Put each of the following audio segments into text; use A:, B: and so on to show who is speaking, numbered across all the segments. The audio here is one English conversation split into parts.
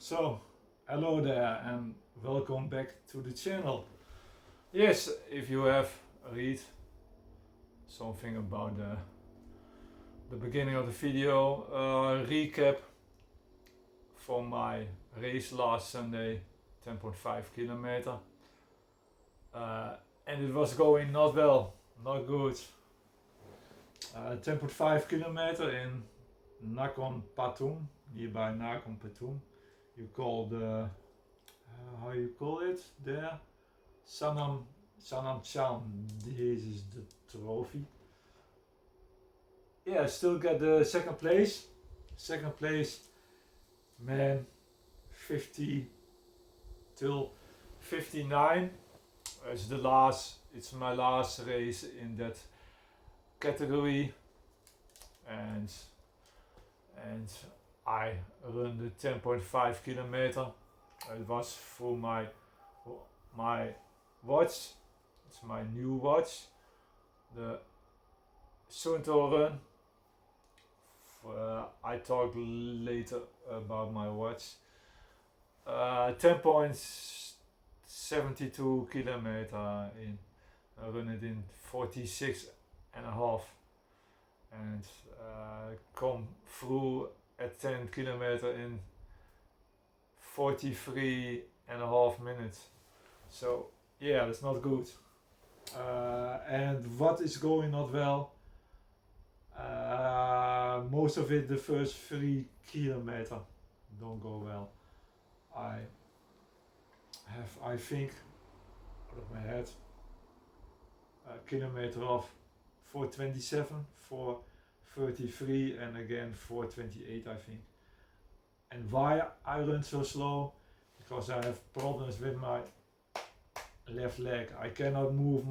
A: So, hello there and welcome back to the channel. Yes, if you have read something about the beginning of the video, recap for my race last Sunday, 10.5 kilometer. And it was going not well, not good. 10.5 kilometer in Nakhon Pathom, nearby Nakhon Pathom. You call the how you call it there? Sanamchan. This is the trophy. Yeah, still get the second place. Second place, man, 50 till 59. It's my last race in that category, and I run the 10.5 kilometer. It was for my watch. It's my new watch, the Suunto Run. I talk later about my watch. 10.72 kilometer in. I run it in 46 and a half, and come through at 10 kilometer in 43 and a half minutes. So yeah, that's not good. And what is going not well? Most of it, the first 3 kilometer don't go well. I think, out of my head, a kilometer of 4:27, 4:33, and again 4:28, I think. And why I run so slow? Because I have problems with my left leg. I cannot move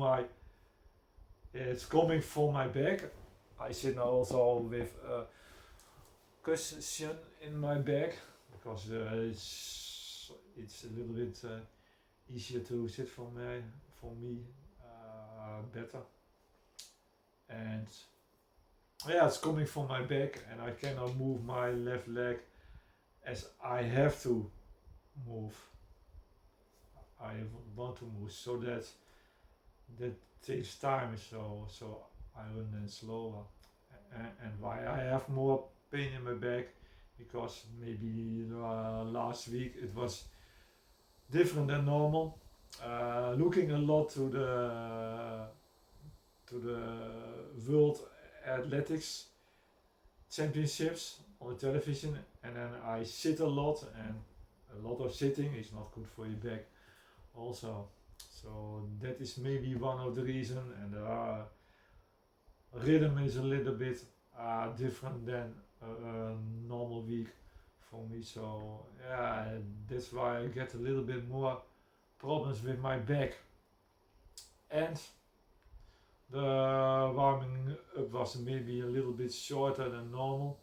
A: it's coming from my back. I sit now also with a cushion in my back because it's a little bit easier to sit for me better. And yeah, it's coming from my back, and I cannot move my left leg as I have to move. I want to move, so that takes time. So I run then slower. And why I have more pain in my back? Because maybe last week it was different than normal. Looking a lot to the World Athletics Championships on the television, and then I sit a lot, and a lot of sitting is not good for your back also. So that is maybe one of the reasons, and rhythm is a little bit different than a normal week for me. So yeah, that's why I get a little bit more problems with my back. And the warming up was maybe a little bit shorter than normal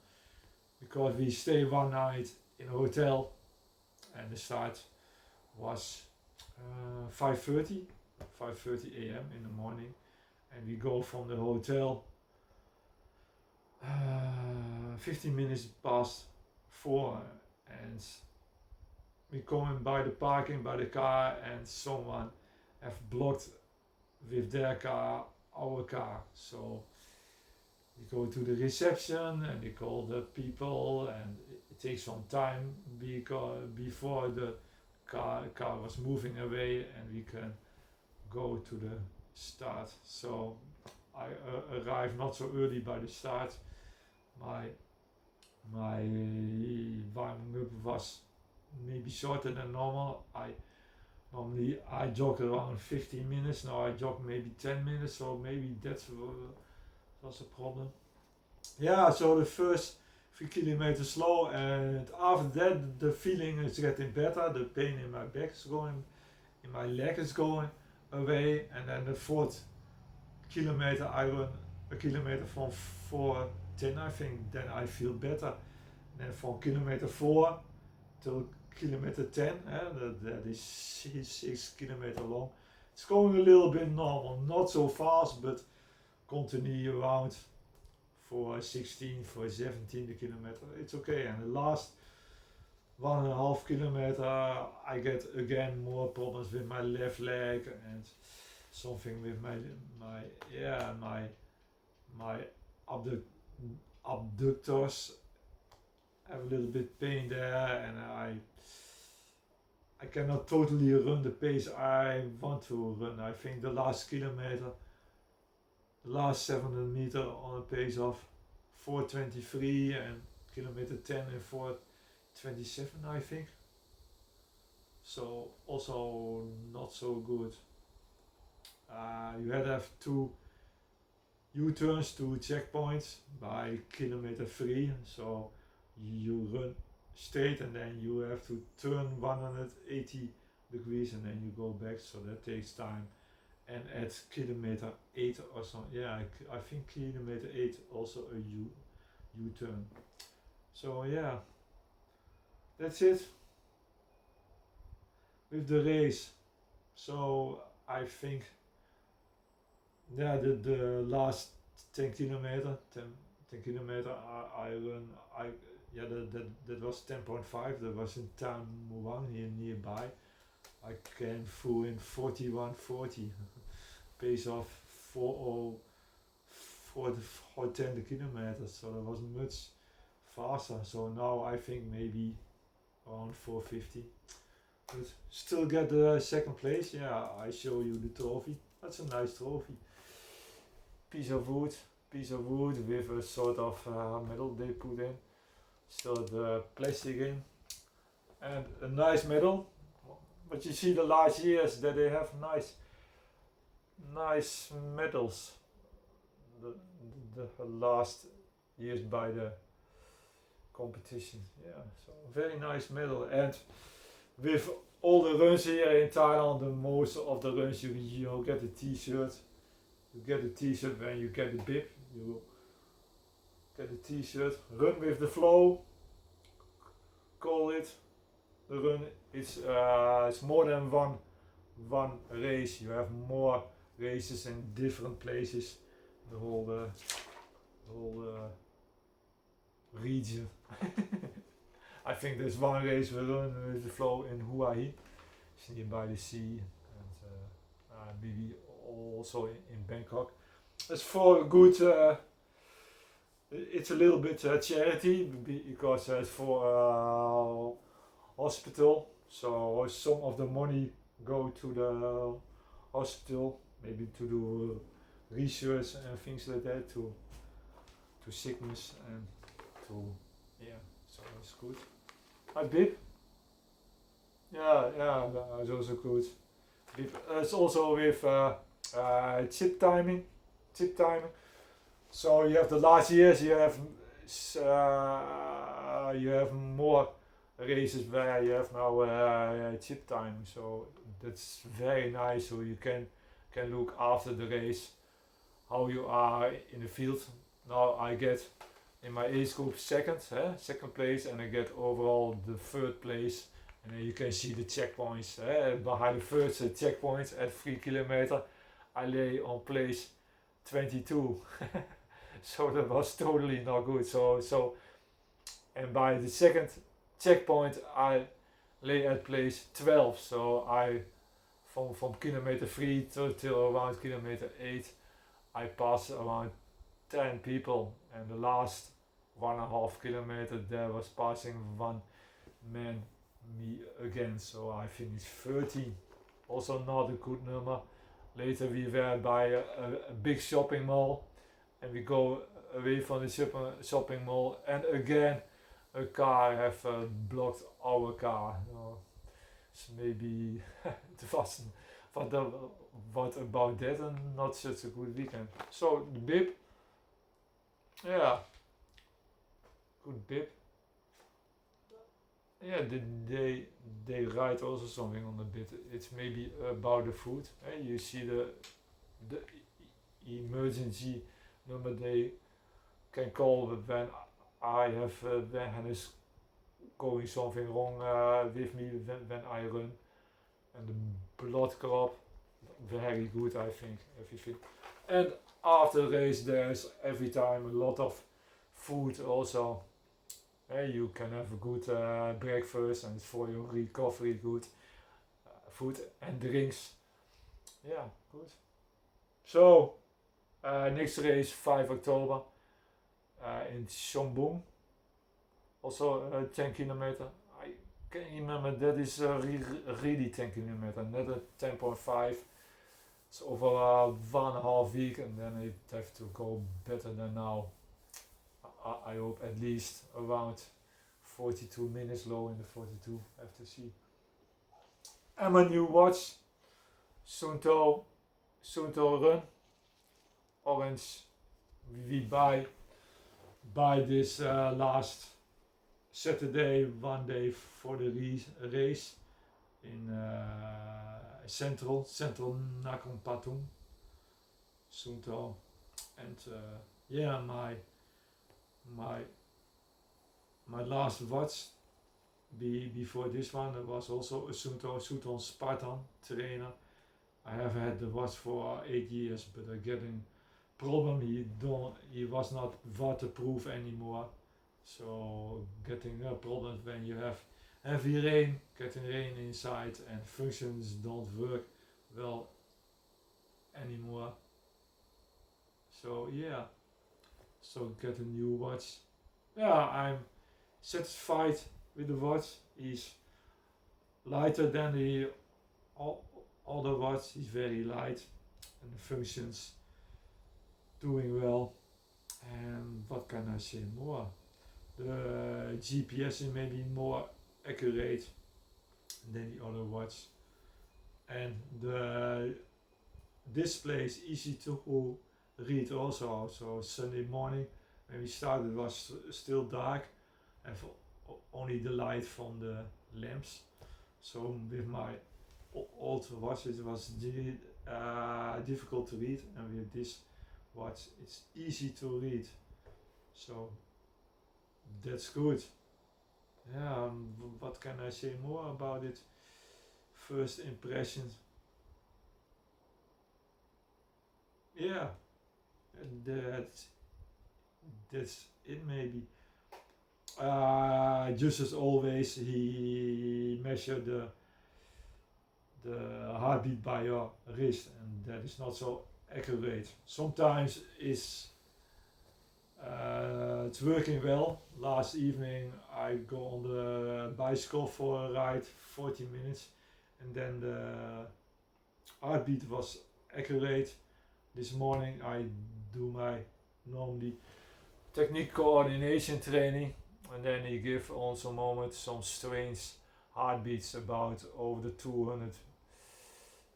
A: because we stay one night in a hotel, and the start was 5:30 a.m. in the morning, and we go from the hotel 15 minutes past 4, and we come in by the parking by the car, and someone have blocked with their car our car. So we go to the reception and we call the people, and it takes some time before the car was moving away and we can go to the start. So I arrived not so early by the start. My warming up was maybe shorter than normal. Normally I jog around 15 minutes, now I jog maybe 10 minutes, so maybe that's a problem. Yeah, so the first 3 kilometers slow, and after that the feeling is getting better, the pain in my back is going, in my leg is going away, and then the 4th kilometer I run a kilometer from 4:10, I think, then I feel better. And then from kilometer 4 till kilometer 10, that is 6 kilometer long. It's going a little bit normal, not so fast, but continue around for 16, for 17 kilometer. It's okay. And the 1.5 kilometer, I get again more problems with my left leg and something with my yeah my abduct, abductors have a little bit pain there, and I cannot totally run the pace I want to run. I think the last kilometer, the last 700 meter on a pace of 4:23 and kilometer 10 in 4:27 I think. So also not so good. You had to have two U-turns, two checkpoints by kilometer 3. So you run straight and then you have to turn 180 degrees and then you go back. So that takes time. And at kilometer 8 or so, yeah, I think kilometer 8 also a U-turn. So yeah, that's it with the race. So I think yeah, the last 10 kilometer, 10 kilometer I run, yeah, that was 10.5, that was in town Muang here nearby. I came through in 41:40, pace of 4:10 the kilometers, so that was much faster. So now I think maybe around 4:50. But still get the second place. Yeah, I show you the trophy. That's a nice trophy. Piece of wood with a sort of medal they put in. Still the plastic in, and a nice medal. But you see the last years that they have nice medals. The last years by the competition. Yeah, so very nice medal. And with all the runs here in Thailand, the most of the runs you get a t-shirt. You get a t-shirt when you get a bib. You get a t-shirt. Run with the flow. Call it. The run it's more than one race. You have more races in different places. The whole region. I think there's one race we run with the flow in Hawaii. It's nearby the sea, and maybe also in Bangkok. It's for a good. It's a little bit charity because it's for hospital. So some of the money go to the hospital, maybe to do research and things like that, to sickness and to so that's good. I bib. Yeah, that's also good. Bib. It's also with chip timing. So you have the last years. You have more races where you have now chip timing. So that's very nice. So you can look after the race how you are in the field. Now I get in my age group second place, and I get overall the third place. And then you can see the checkpoints. Behind the first checkpoints at 3 kilometer, I lay on place 22. So that was totally not good. So and by the second checkpoint, I lay at place 12. So I from kilometer 3 till around kilometer 8, I passed around 10 people, and the last 1.5 kilometer there was passing one man me again, so I finished 13. Also not a good number. Later we were by a big shopping mall, and we go away from the shopping mall, and again a car have blocked our car. So maybe it wasn't. What about that? And not such a good weekend. So the bib, yeah, good bib. Yeah, they write also something on the bib. It's maybe about the food. You see the emergency number they can call when I have when is going something wrong with me when I run, and the blood crop, very good I think, everything. And after the race there's every time a lot of food also. You can have a good breakfast and for your recovery good food and drinks. Yeah, good. So next race 5 October in Chonburi, also 10 kilometer. I can remember that is really 10 kilometer, not a 10.5. It's over 1.5 week, and then it have to go better than now. I hope at least around 42 minutes low in the 42. Have to see. And my new watch, Suunto Run, orange. We buy this last Saturday, one day for the race in central Nakhon Pathom, Suunto, and yeah, my last watch before this one was also a Suunto Spartan trainer. I have had the watch for 8 years, but I getting problem. He was not waterproof anymore. So getting a problem when you have heavy rain, getting rain inside, and functions don't work well anymore. So yeah, so get a new watch. Yeah, I'm satisfied with the watch. He's lighter than the other watch. He's very light, and the functions doing well. And what can I say more? The GPS is maybe more accurate than the other watch, and the display is easy to read also. So Sunday morning when we started it was still dark and only the light from the lamps. So with my old watch it was difficult to read, and with this watch it's easy to read. So that's good. Yeah, what can I say more about it? First impressions. Yeah, that's that's it maybe. Just as always, he measured the heartbeat by your wrist, and that is not so accurate. Sometimes it's working well. Last evening I go on the bicycle for a ride, 40 minutes, and then the heartbeat was accurate. This morning I do my normally technique coordination training, and then he give on some moments some strange heartbeats about over the 200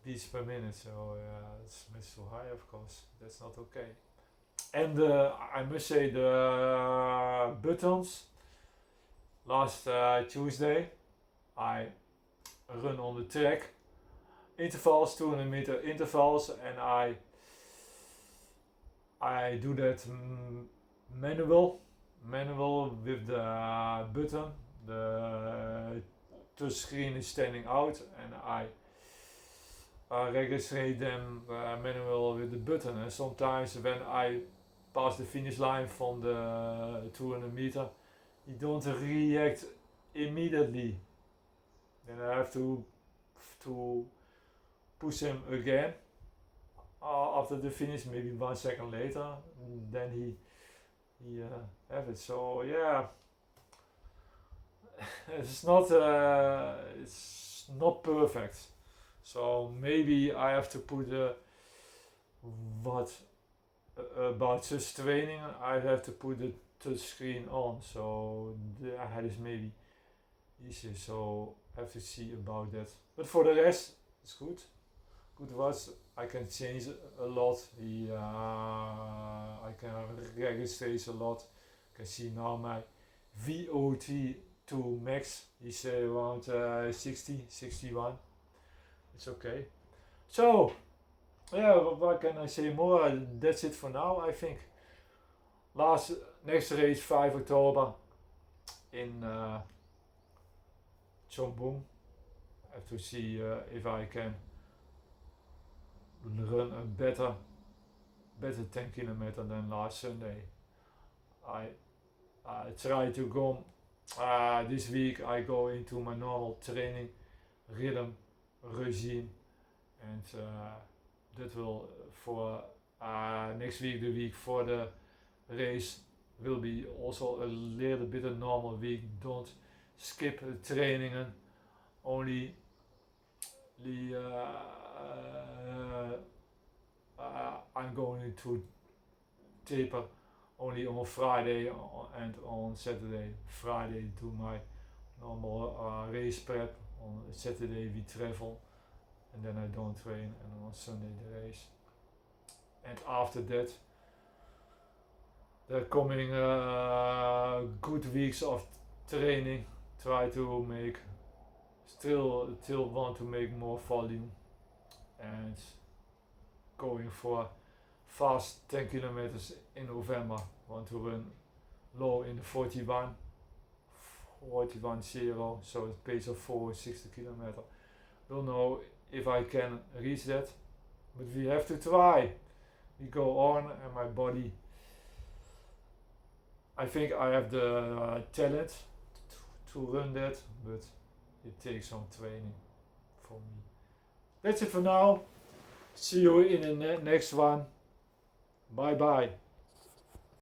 A: beats per minute. So it's much too high, of course. That's not okay. And I must say the buttons. Last Tuesday, I run on the track, intervals, 200 meter intervals, and I do that manual with the button. The touch screen is standing out, and I register them manual with the button. And sometimes when I pass the finish line from the 200 meter, you don't react immediately. Then I have to push him again after the finish, maybe 1 second later. Then he have it. So yeah, it's not perfect. So maybe I have to put about such training. I have to put the touch screen on, so the head is maybe easier. So I have to see about that. But for the rest, it's good. Good watch. I can change a lot. I can register a lot. I can see now my VO2 max is around 60, 61. It's okay. So, yeah, what can I say more? That's it for now, I think. Next race, 5 October in Chonburi. I have to see if I can run a better 10 kilometer than last Sunday. I try to go This week I go into my normal training rhythm regime, and that will for next week, the week for the race, will be also a little bit a normal week. Don't skip training, only the I'm going to taper only on Friday and on Saturday. Friday do my normal race prep. On Saturday we travel, and then I don't train, and on Sunday the race. And after that, the coming good weeks of training, try to make still want to make more volume, and going for fast 10 kilometers in November. Want to run low in the 41 0, so a pace of 460 kilometer. Don't know if I can reach that, but we have to try. We go on, and my body, I think I have the talent to run that, but it takes some training for me. That's it for now. See you in the next one. Bye bye.